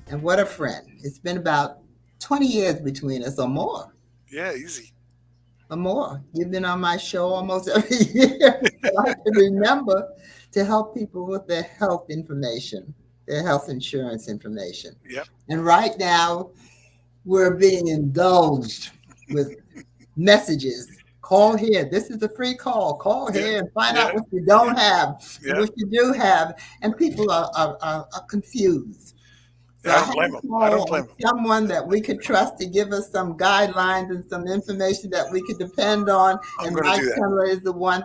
And what a friend. It's been about 20 years between us or more. Yeah, easy. Or more. You've been on my show almost every year. So I can remember to help people with their health information, their health insurance information. Yep. And right now, we're being indulged with messages. Call here. This is a free call. Call Yeah. here and find Yeah. out what you Yeah. don't have and Yeah. what you do have. And people are confused. So Yeah. I I don't had blame to them. I don't call on blame them. someone that we could trust to give us some guidelines and some information that we could depend on. I'm And going to Mike do that. Tendler is the one.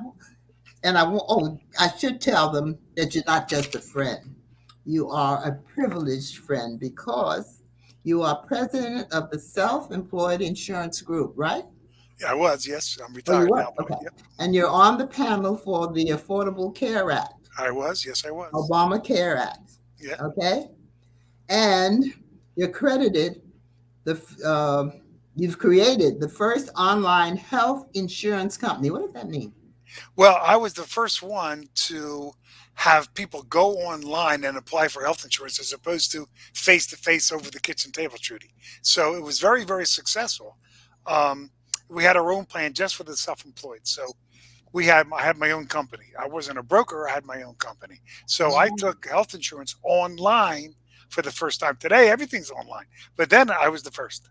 And I should tell them that you're not just a friend. You are a privileged friend because you are president of the Self-Employed Insurance Group, right? Yeah, I was. Yes, I'm Oh, you retired were? now, but Okay. yep, And you're on the panel for the Affordable Care Act, I was. Yes, I was. Obamacare Act. Yeah. Okay. And you're credited the you've created the first online health insurance company. What does that mean? Well, I was the first one to have people go online and apply for health insurance as opposed to face over the kitchen table, Trudy. So it was very, very successful. Um, we had our own plan just for the self-employed. So I had my own company. I wasn't a broker. I had my own company. So I Oh, took health insurance online for the first time. Today, everything's online, but then I was the first.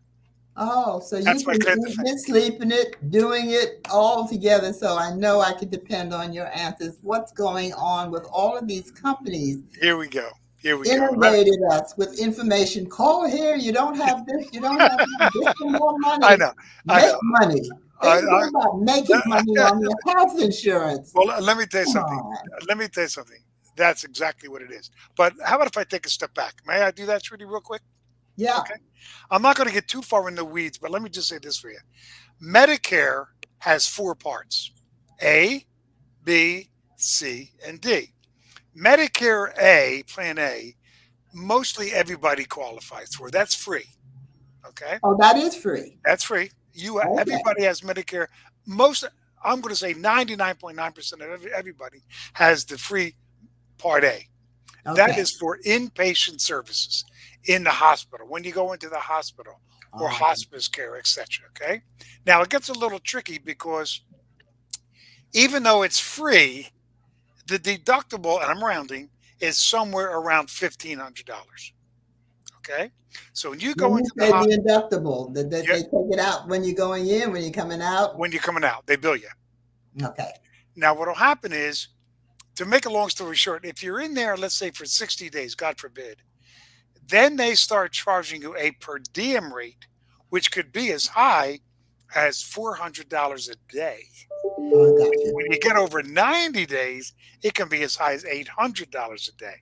oh, so That's you've my been claim to eating fame. it, sleeping it, doing it all together. So I know I can depend on your answers. What's going on with all of these companies Here we go. Here we go. inundated us with information? Call here. You don't have this. You don't have that. Get some more I money. know. I Make know. money. They I, care about making money on your health insurance. well, let me tell you Come something. on. Let me tell you something. That's exactly what it is. But how about if I take a step back? May I do that, Trudy, real quick? Yeah. Okay. I'm not going to get too far in the weeds, but let me just say this for you. Medicare has four parts: A, B, C, and D. Medicare A, Plan A, mostly everybody qualifies for. That's free. Okay. Oh, that is free. That's free. Okay. Everybody has Medicare. Most, I'm going to say 99.9% of everybody has the free Part A. That Okay. is for inpatient services in the hospital, when you go into the hospital or Oh, hospice care, etc. Okay. Now it gets a little tricky because even though it's free, the deductible, and I'm rounding, is somewhere around $1,500. Okay. So when you when go you into the say hospital, deductible, that they take it out when you're going in, when you're coming out. when you're coming out, they bill you. Okay. Now, what will happen is, to make a long story short, if you're in there, let's say for 60 days, God forbid, then they start charging you a per diem rate, which could be as high as $400 a day. Oh, I got you. When you get over 90 days, it can be as high as $800 a day.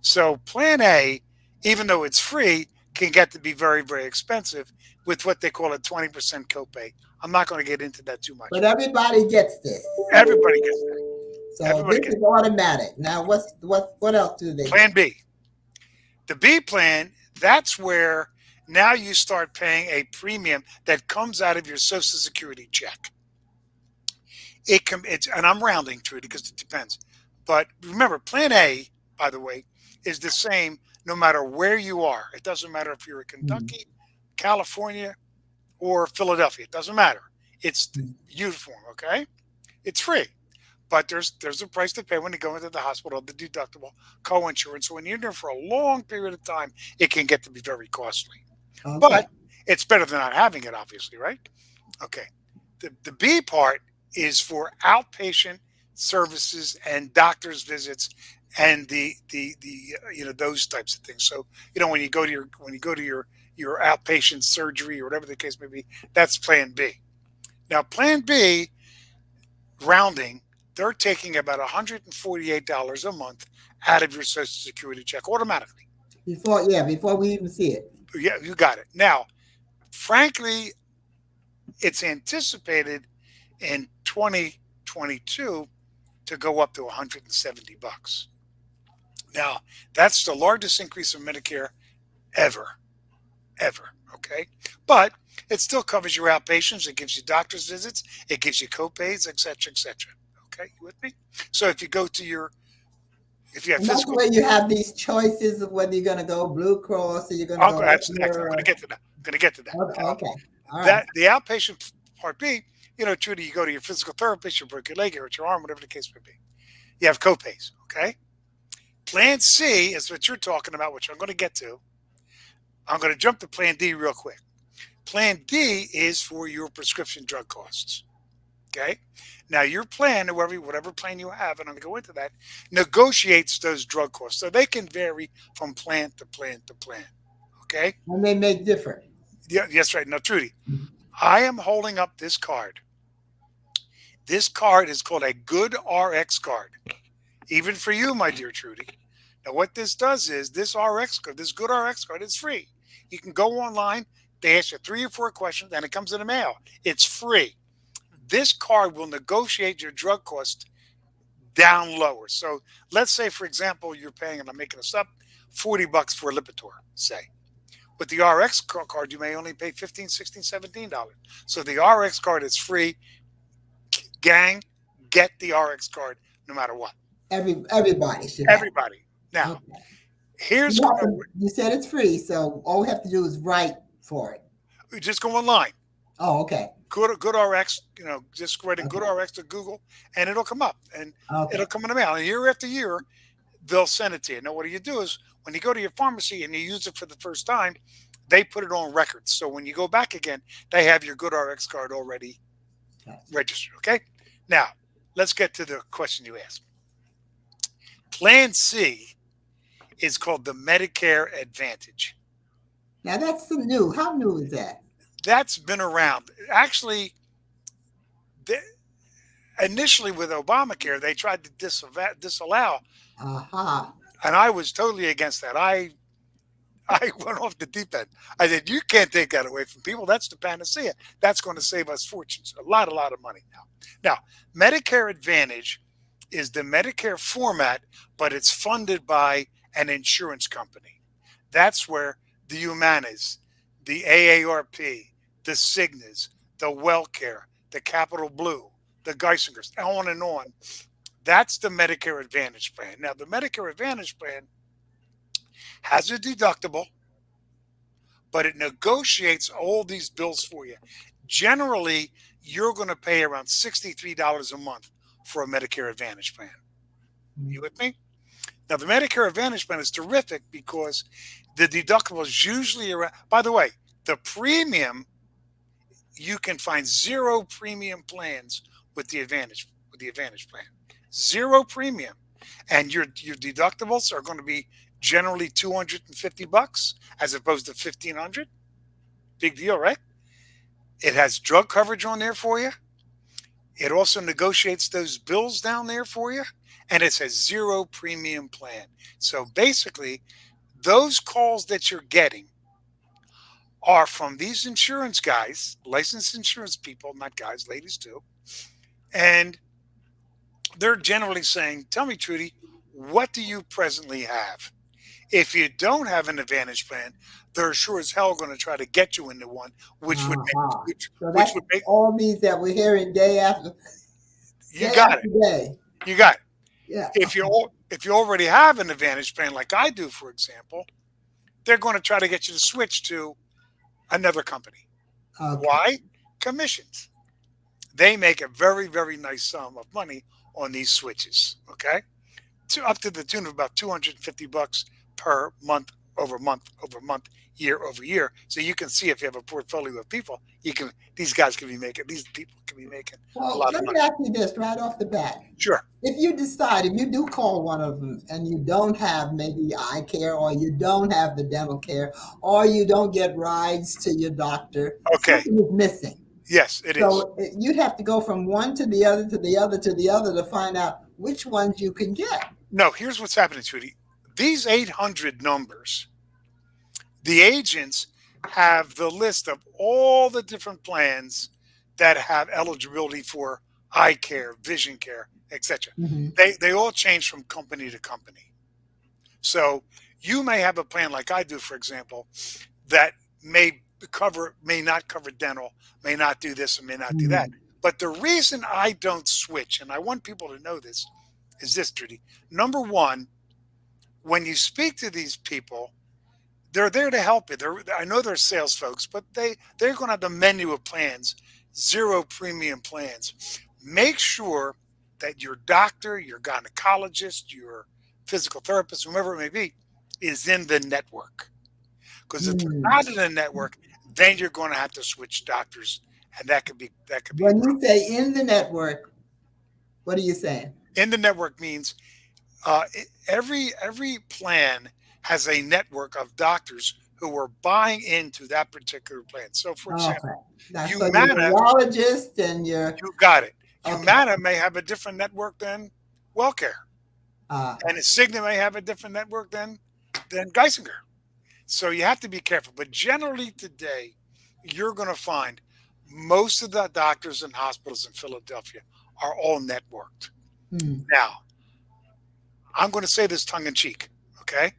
So Plan A, even though it's free, can get to be very, very expensive with what they call a 20% copay. I'm not going to get into that too But much. everybody gets this. Everybody gets that. So Everybody this gets is automatic. Now, what else do they Plan get? B. The B plan, that's where now you start paying a premium that comes out of your Social Security check. And I'm rounding to it because it depends. But remember, Plan A, by the way, is the same no matter where you are. It doesn't matter if you're in Hmm. Kentucky, California, or Philadelphia. It doesn't matter. It's Hmm. uniform. Okay, it's free. But there's a price to pay when you go into the hospital, the deductible, co-insurance. So when you're there for a long period of time, it can get to be very costly. Okay. But it's better than not having it, obviously, right? Okay. The B part is for outpatient services and doctor's visits and those types of things. So when you go to your outpatient surgery or whatever the case may be, that's Plan B. Now Plan B, rounding, they're taking about $148 a month out of your Social Security check automatically. Before we even see it. Yeah, you got it. Now, frankly, it's anticipated in 2022 to go up to 170 bucks. Now, that's the largest increase in Medicare ever, ever. Okay. But it still covers your outpatients. It gives you doctor's visits. It gives you copays, etc., etc. Okay. You with me? So if you go to If you have And that's physical, where you have these choices of whether you're going to go Blue Cross or you're going to go that's next. I'm Aetna. going to get to that. I'm going to get to that. Okay, all right. That the outpatient part B, Trudy, you go to your physical therapist, you break your leg, you hurt your arm, whatever the case may be. You have copays. Okay. Plan C is what you're talking about, which I'm going to get to. I'm going to jump to Plan D real quick. Plan D is for your prescription drug costs. Okay. Now your plan, whatever plan you have, and I'm going to go into that, negotiates those drug costs. So they can vary from plan to plan to plan. Okay. And they make different. Yeah, yes, right. Now, Trudy, I am holding up this card. This card is called a Good RX card, even for you, my dear Trudy. Now, what this does is this RX card, this Good RX card, is free. You can go online. They ask you 3 or 4 questions, and it comes in the mail. It's free. This card will negotiate your drug cost down lower. So let's say, for example, you're paying, and I'm making this up, $40 for a Lipitor, say. With the RX card, you may only pay $15, $16, $17. So the RX card is free. Gang, get the RX card no matter what. Everybody should have. Everybody. Now, Okay. here's going to, You said it's free, so all we have to do is write for it. just go online. Oh, okay. Good RX, just write in Okay. Good RX to Google, and it'll come up, and it'll Okay. come in the mail. And year after year, they'll send it to you. Now, what do you do is when you go to your pharmacy and you use it for the first time, they put it on record. So when you go back again, they have your Good RX card already Okay. registered. Okay. Now, let's get to the question you asked. Plan C is called the Medicare Advantage. Now that's some new. How new is that? That's been around. Actually, initially with Obamacare, they tried to disallow, Aha. and I was totally against that. I went off the deep end. I said, you can't take that away from people. That's the panacea. That's going to save us fortunes, a lot of money now. Now, Medicare Advantage is the Medicare format, but it's funded by an insurance company. That's where the Humanas, the AARP, the Cignas, the WellCare, the Capital Blue, the Geisingers, on and on. That's the Medicare Advantage plan. Now, the Medicare Advantage plan has a deductible, but it negotiates all these bills for you. Generally, you're going to pay around $63 a month for a Medicare Advantage plan. You with me? Now, the Medicare Advantage plan is terrific because the deductible is usually around. By the way, the premium, you can find zero premium plans with the Advantage plan. Zero premium. And your deductibles are going to be generally $250 as opposed to $1,500. Big deal, right? It has drug coverage on there for you. It also negotiates those bills down there for you. And it's a zero premium plan. So basically, those calls that you're getting are from these insurance guys, licensed insurance people, not guys, ladies too. And they're generally saying, tell me, Trudy, what do you presently have? If you don't have an Advantage plan, they're sure as hell going to try to get you into one, which would make, Aha. So that's all these that we're hearing you day got after it. day. You got it. Yeah. If you already have an Advantage plan, like I do, for example, they're going to try to get you to switch to another company. Okay. Why? Commissions. They make a very, very nice sum of money on these switches. Okay, up to the tune of about $250 per month, over month, over month, year over year. So you can see if you have a portfolio of people, these guys can be making, these people can be making a Well, lot of let me money. ask you this right off the bat. Sure. If you do call one of them and you don't have maybe eye care or you don't have the dental care or you don't get rides to your doctor, Okay. something is missing. Yes, it is. So you'd have to go from one to the other to the other to the other to find out which ones you can get. No, here's what's happening, Trudy. These 800 numbers, the agents have the list of all the different plans that have eligibility for eye care, vision care, etc. Mm-hmm. They all change from company to company. So you may have a plan like I do, for example, that may not cover dental, may not do this, and may not do that. But the reason I don't switch, and I want people to know this, is this, Trudy. Number one, when you speak to these people, they're there to help you. I know they're sales folks, but they're going to have the menu of plans, zero premium plans. Make sure that your doctor, your gynecologist, your physical therapist, whomever it may be, is in the network. Because if they're Mm. not in the network, then you're going to have to switch doctors, and that could be a When you problem. say in the network, what are you saying? In the network means every plan has a network of doctors who are buying into that particular plan. So, for example, Okay. Now, so your Humana, urologist and your you got it. okay. Humana may have a different network than WellCare, Uh, and Cigna may have a different network than Geisinger. So you have to be careful. But generally today, you're going to find most of the doctors and hospitals in Philadelphia are all networked. hmm. Now, I'm going to say this tongue in cheek, okay?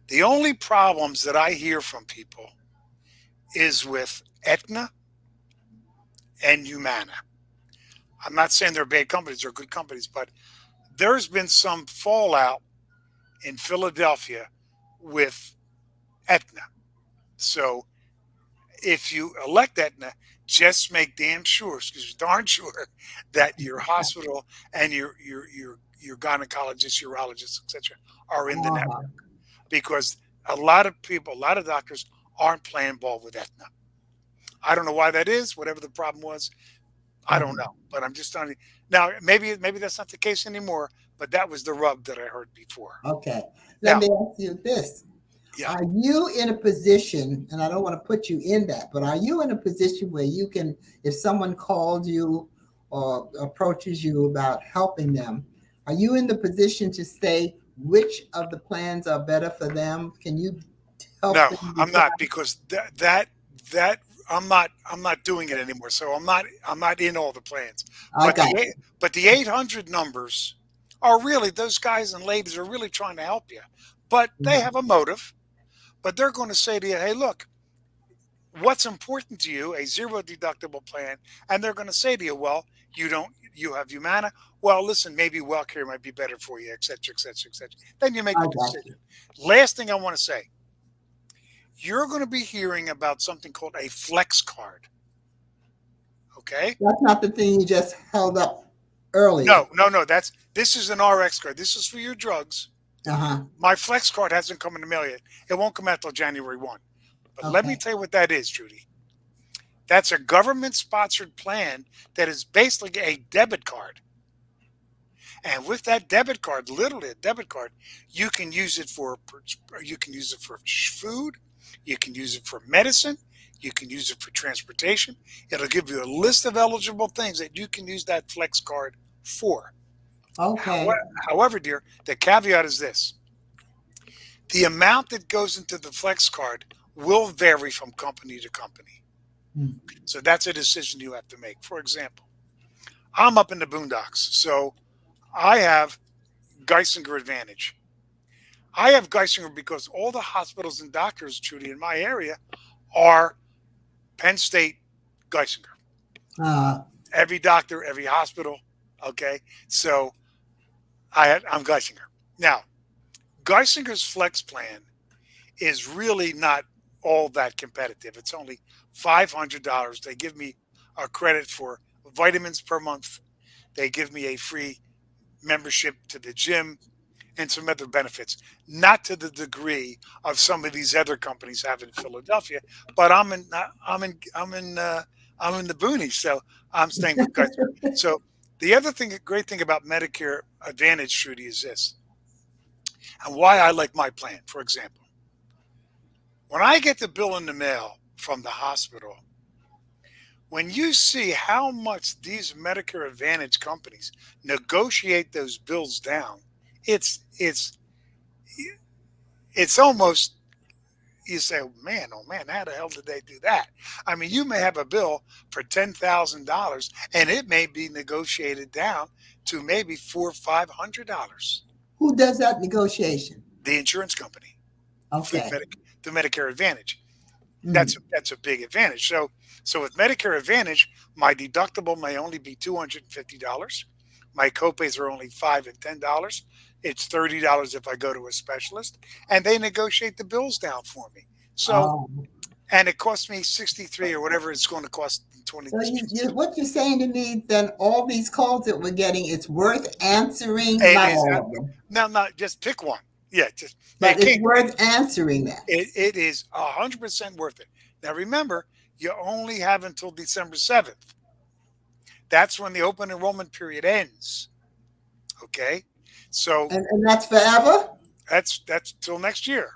The only problems that I hear from people is with Aetna and Humana. I'm not saying they're bad companies, they're good companies, but there's been some fallout in Philadelphia with Aetna. So if you elect Aetna, just make damn sure, excuse me, darn sure that your hospital and your gynecologist, urologist, etc., are in the Uh-huh. network because a lot of people, a lot of doctors aren't playing ball with Aetna. I don't know why that is. Whatever the problem was, I don't Uh-huh. know. But I'm just telling you now. Maybe that's not the case anymore. But that was the rub that I heard before. Okay. Let Now, me ask you this. yeah, Are you in a position, and I don't want to put you in that, but are you in a position where you can, if someone calls you or approaches you about helping them, are you in the position to say which of the plans are better for them? Can you help no, them I'm not decide? because that I'm not doing it anymore. So I'm not in all the plans. I But got the 800 numbers are really those guys and ladies are really trying to help you, but they you. have a motive. But they're going to say to you, "Hey, look, what's important to you, a zero deductible plan," and they're going to say to you, well, you have Humana, well, listen, maybe WellCare might be better for you, etc., etc., etc. Then you make I the got you. decision. Last thing I want to say, you're going to be hearing about something called a flex card. Okay. That's not the thing you just held up earlier. No, no, no, this is an RX card. This is for your drugs. Uh-huh. My flex card hasn't come in the mail yet. It won't come out till January 1. But let me Okay. tell you what that is, Trudy. That's a government sponsored plan that is basically a debit card. And with that debit card, literally a debit card, you can use it for food, you can use it for medicine, you can use it for transportation. It'll give you a list of eligible things that you can use that flex card for. Okay. However, dear, the caveat is this: the amount that goes into the flex card will vary from company to company. Hmm. So that's a decision you have to make. For example, I'm up in the boondocks, so I have Geisinger Advantage. I have Geisinger because all the hospitals and doctors, Trudy, in my area are Penn State Geisinger. Uh, Every doctor, every hospital. Okay, so I'm Geisinger. Now, Geisinger's flex plan is really not all that competitive. It's only $500. They give me a credit for vitamins per month. They give me a free membership to the gym and some other benefits, not to the degree of some of these other companies have in Philadelphia. But I'm in the boonies, so I'm staying with Geisinger. So the other thing, great thing about Medicare Advantage, Trudy, is this, and why I like my plan. For example, when I get the bill in the mail from the hospital, when you see how much these Medicare Advantage companies negotiate those bills down, it's it's it's almost, you say, oh man, how the hell did they do that? I mean, you may have a bill for $10,000 and it may be negotiated down to maybe $400 or $500. who does that negotiation? The insurance company through Okay. the Medicare Advantage. Mm. That's a big advantage. So with Medicare Advantage, my deductible may only be $250. My copays are only $5 and $10. It's $30 if I go to a specialist, and they negotiate the bills down for me. So, Oh, and it costs me 63 or whatever it's going to cost in so 20. what you're saying to me, then all these calls that we're getting, it's worth answering, It not is all of them, now, not just pick one. Yeah, just but it it's can't. worth answering that. It is 100% worth it. Now remember, you only have until December 7th. That's when the open enrollment period ends. Okay, so And that's forever? that's till next year.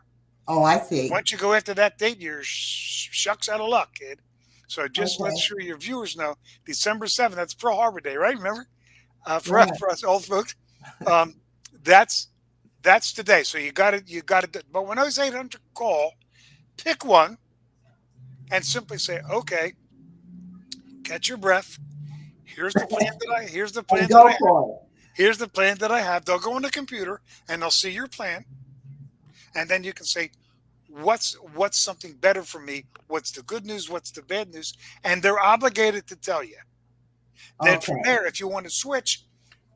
Oh, I see. Once you go after that date, you're shucks out of luck, kid. So just let Okay, sure your viewers know December 7th. That's Pearl Harbor Day, right? Remember, right. for us old folks, um, that's that's today. So you got it. But when those 800 call, pick one and simply say, okay, catch your breath. Here's the plan And that I go have. for it. Here's the plan that I have. They'll go on the computer and they'll see your plan, and then you can say, what's something better for me? What's the good news? What's the bad news? And they're obligated to tell you. Then from Okay. there, if you want to switch,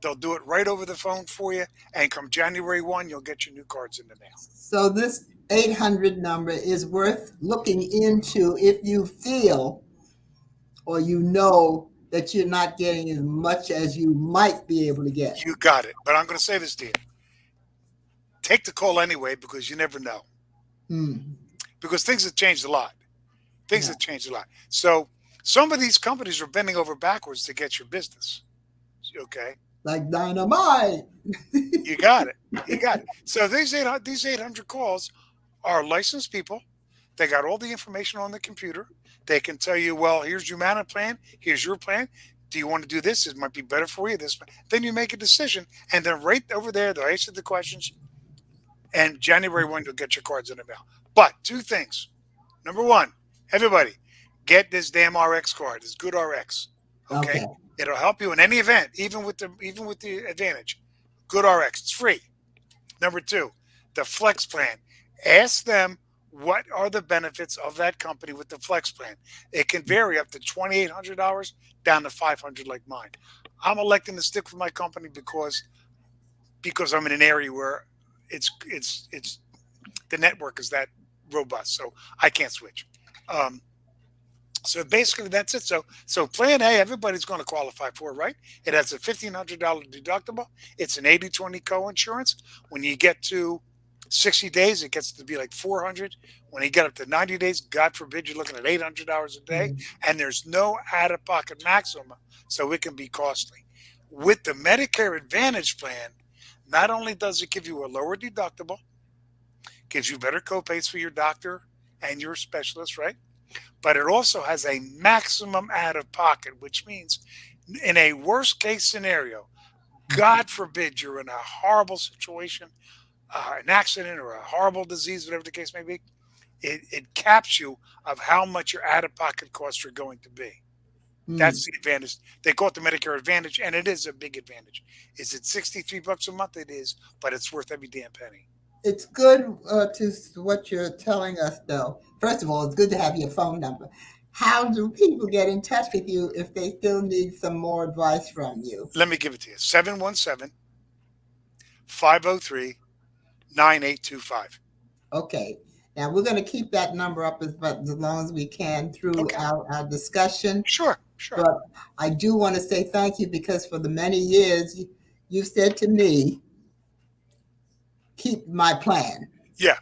they'll do it right over the phone for you. And come January 1, you'll get your new cards in the mail. So this 800 number is worth looking into if you feel or you know that you're not getting as much as you might be able to get. You got it. But I'm going to say this to you: take the call anyway, because you never know. Hmm. Because things have changed a lot. Things Yeah, have changed a lot. So some of these companies are bending over backwards to get your business. Okay, like dynamite. you got it. You got it. So these 800 calls are licensed people. They got all the information on the computer. They can tell you, well, here's your mana plan. Here's your plan. Do you want to do this? It might be better for you. This, then you make a decision, and then right over there, they'll answer the questions. And January 1, you'll get your cards in the mail. But two things. Number one, everybody, get this damn RX card. It's good RX. Okay, Okay. it'll help you in any event, even with the Advantage. Good RX. It's free. Number two, the Flex plan. Ask them what are the benefits of that company with the Flex plan. It can vary up to $2,800 down to 500 like mine. I'm electing to stick with my company because I'm in an area where it's the network is that robust, so I can't switch. Um, so basically, that's it. So Plan A, everybody's going to qualify for, right? It has a $1,500 deductible. It's an 80/20 co-insurance. When you get to 60 days, it gets to be like 400. When you get up to 90 days, God forbid, you're looking at $800 a day, Mm. and there's no out-of-pocket maximum, so it can be costly. With the Medicare Advantage plan, not only does it give you a lower deductible, gives you better copays for your doctor and your specialist, right? But it also has a maximum out of pocket, which means in a worst case scenario, God forbid you're in a horrible situation, an accident or a horrible disease, whatever the case may be, it caps you of how much your out of pocket costs are going to be. Mm. That's the advantage. They call it the Medicare Advantage, and it is a big advantage. Is it $63 a month? It is, but it's worth every damn penny. It's good what you're telling us, though. First of all, it's good to have your phone number. How do people get in touch with you if they still need some more advice from you? Let me give it to you: 717-503-9825. Okay. Now we're going to keep that number up as long as we can through Okay. our discussion. Sure. Sure. But I do want to say thank you because for the many years you said to me, keep my plan, Yeah.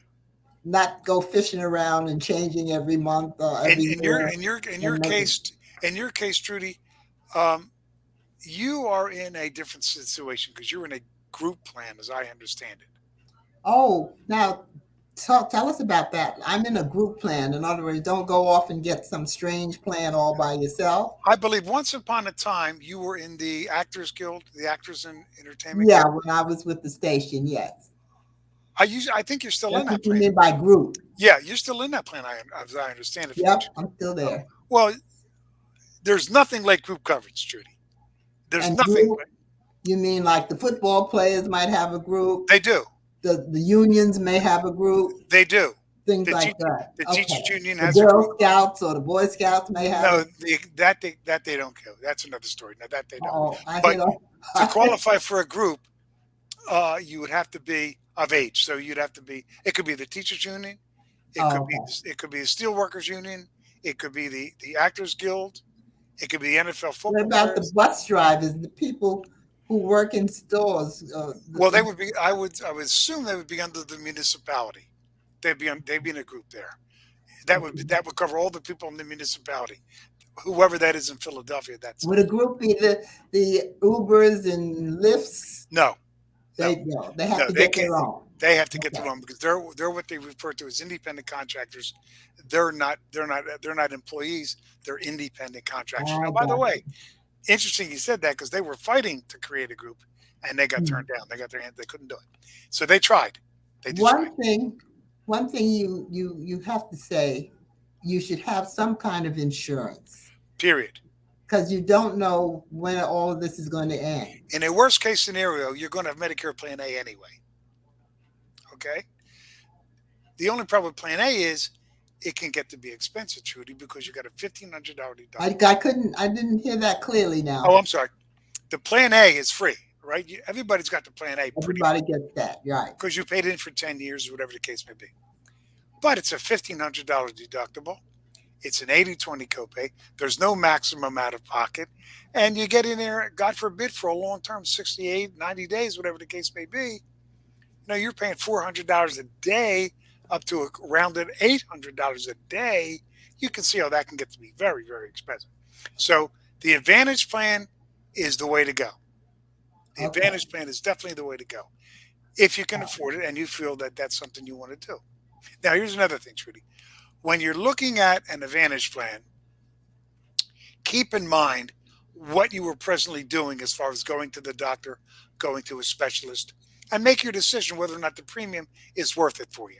not go fishing around and changing every month or In every in your year in your in your and making. case in your case, Trudy, um, you are in a different situation because you're in a group plan, as I understand it. Oh, now tell us about that. I'm in a group plan. In other words, don't go off and get some strange plan all by yourself. I believe once upon a time you were in the Actors Guild, the Actors and Entertainment Yeah, Guild. when I was with the station, yes. I think you're still in That's that what you plan. mean by group. Yeah, you're still in that plan. As I understand it from what Yep, you. I'm still there. Well, there's nothing like group coverage, Trudy. There's And nothing. group, you mean like the football players might have a group, They do. the unions may have a group. They do. things The like teach that. the Okay. teachers union The has a Girl group. Scouts or the Boy Scouts may have No, it. that they don't go. That's another story. No, that they don't. Oh, I But hear that. to qualify for a group, you would have to be of age. So you'd have to be. It could be the teachers union. Oh, okay. It could be the steelworkers union. It could be the actors guild. It could be the NFL What football about the players. bus drivers, the people who work in stores? Well, they would be. I would assume they would be under the municipality. They'd be in a group there. That would cover all the people in the municipality, whoever that is in Philadelphia. That's Would a group be the Ubers and Lyfts? no, no, They no, they have no. to They get can't. their own. They have to get Okay. their own because they're what they refer to as independent contractors. They're not employees. They're independent contractors. I Now, by the got way, you. interesting you said that because they were fighting to create a group and they got Hmm. turned down. They got their hand. They couldn't do it. So they tried. They did try. One thing, one thing you have to say, you should have some kind of insurance Period. because you don't know when all of this is going to end. In a worst case scenario, you're going to have Medicare Plan A anyway. Okay. The only problem with Plan A is it can get to be expensive, Trudy, because you got a $1,500 deductible. I didn't hear that clearly Oh, now. I'm sorry. The Plan A is free, right? Everybody's got the Plan A pretty Everybody much gets that, right? because you paid in for 10 years or whatever the case may be. But it's a $1,500 deductible. It's an 80/20 copay. There's no maximum out of pocket. And you get in there, God forbid, for a long term, 68, 90 days, whatever the case may be. You're paying $400 a day up to a rounded $800 a day. You can see how that can get to be very, very expensive. So the Advantage plan is the way to go. The Okay. Advantage plan is definitely the way to go if you can afford it and you feel that that's something you want to do. Now, here's another thing, Trudy. When you're looking at an Advantage plan, keep in mind what you were presently doing as far as going to the doctor, going to a specialist, and make your decision whether or not the premium is worth it for you.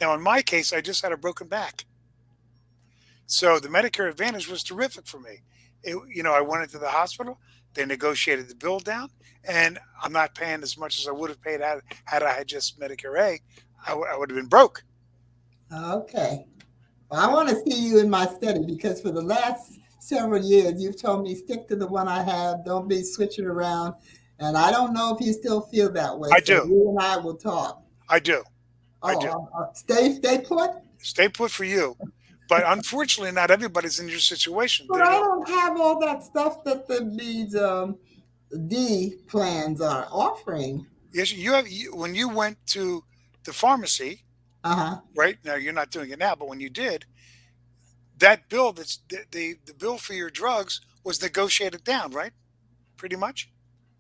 Now, in my case, I just had a broken back. So the Medicare Advantage was terrific for me. I went into the hospital, they negotiated the bill down, and I'm not paying as much as I would have paid had I had just Medicare A. I would have been broke. Okay. Well, I want to see you in my study because for the last several years, you've told me stick to the one I have. Don't be switching around. And I don't know if you still feel that way. I So do. you and I will talk. I do. I do. Oh, stay put. Stay put for you. But unfortunately, not everybody's in your situation. But I don't have all that stuff that these D plans are offering. Yes, when you went to the pharmacy, Uh huh. right? Now you're not doing it now, but when you did, that bill that's the bill for your drugs was negotiated down, right? Pretty much.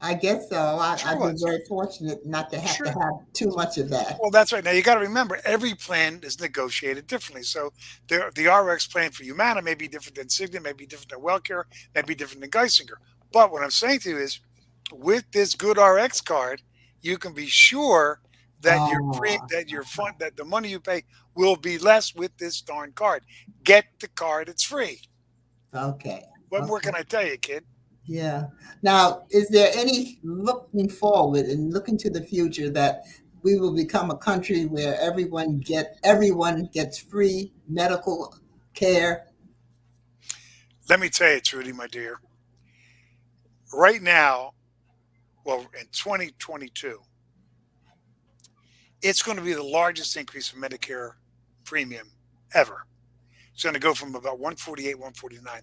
I guess so. Sure I've been was. very fortunate not to Sure. have too much of that. Well, that's right. Now you got to remember, every plan is negotiated differently. So the RX plan for Humana may be different than Cigna, may be different than Wellcare, may be different than Geisinger. But what I'm saying to you is, with this good RX card, you can be sure that Oh, that the money you pay will be less with this darn card. Get the card; it's free. okay. What more Okay. can I tell you, kid? Yeah. Now, is there any looking forward and looking to the future that we will become a country where everyone gets free medical care? Let me tell you, Trudy, my dear. Right now, well, in 2022, it's going to be the largest increase in Medicare premium ever. It's going to go from about 148, 149,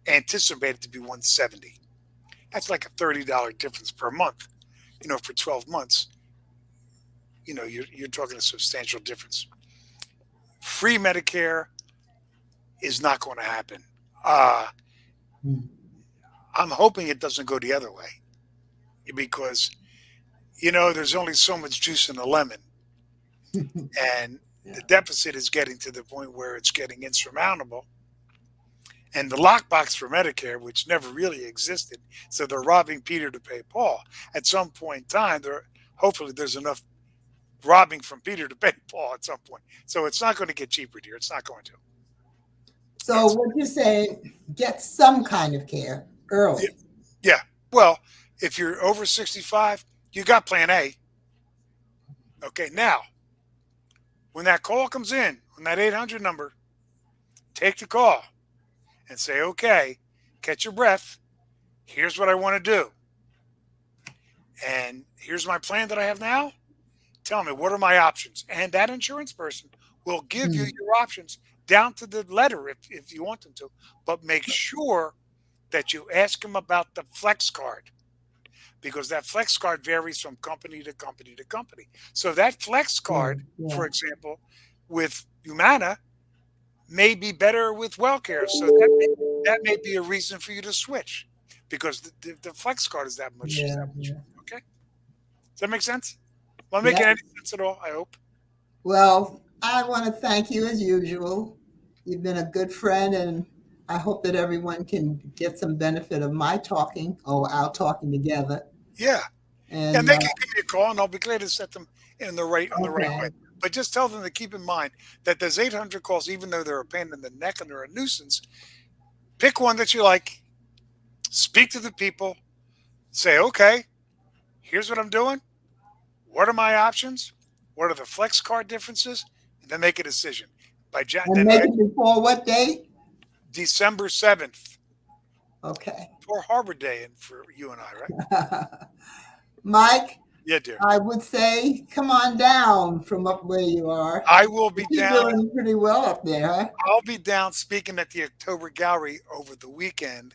anticipated to be 170. That's like a $30 difference per month. For 12 months, you're talking a substantial difference. Free Medicare is not going to happen. Uh, Hmm. I'm hoping it doesn't go the other way because, there's only so much juice in a lemon. And the Yeah. deficit is getting to the point where it's getting insurmountable. And the lockbox for Medicare, which never really existed, so they're robbing Peter to pay Paul. At some point in time, hopefully there's enough robbing from Peter to pay Paul at some point. So it's not going to get cheaper, dear. It's not going to. So, It's what you're saying, get some kind of care yeah, early. yeah. Well, if you're over 65, you got Plan A. Okay, now When that call comes in, when that 800 number, take the call and say, okay, catch your breath. Here's what I want to do. And here's my plan that I have now. Tell me, what are my options? And that insurance person will give you Mm, your options down to the letter if you want them to. But make sure that you ask them about the flex card because that flex card varies from company to company to company. So that flex yeah, card, yeah, for example, with Humana may be better with WellCare. So that may be a reason for you to switch because the flex card is yeah, that much. yeah. Okay, does that make sense? Am I making Yeah. any sense at all? I hope. Well, I want to thank you as usual. You've been a good friend, and I hope that everyone can get some benefit of my talking or our talking together. Yeah, yeah. And And they can give me a call, and I'll be glad to set them in the right way. okay, But just tell them to keep in mind that those 800 calls, even though they're a pain in the neck and they're a nuisance, pick one that you like, speak to the people, say, okay, here's what I'm doing. What are my options? What are the flex card differences? And then make a decision. and Then make it before what date? December 7th, Okay. for Harbor Day, and for you and I, right? Mike, Yeah, dear. I would say come on down from up where you are. I will be You're down. doing pretty well up there, huh? I'll be down speaking at the October Gallery over the weekend.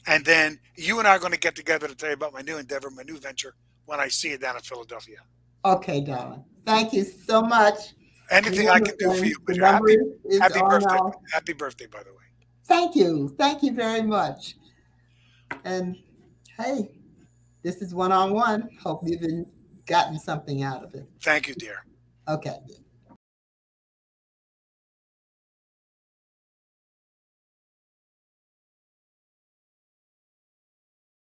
And then you and I are going to get together to tell you about my new endeavor, my new venture, when I see you down in Philadelphia. Okay, darling. Thank you so much. Anything I Remember, can do for you, friends, my the dear. number is Happy on birthday. our. Happy birthday, by the way. Thank you. Thank you very much. And hey, this is one on one. Hope you've gotten something out of it. Thank you, dear. Okay.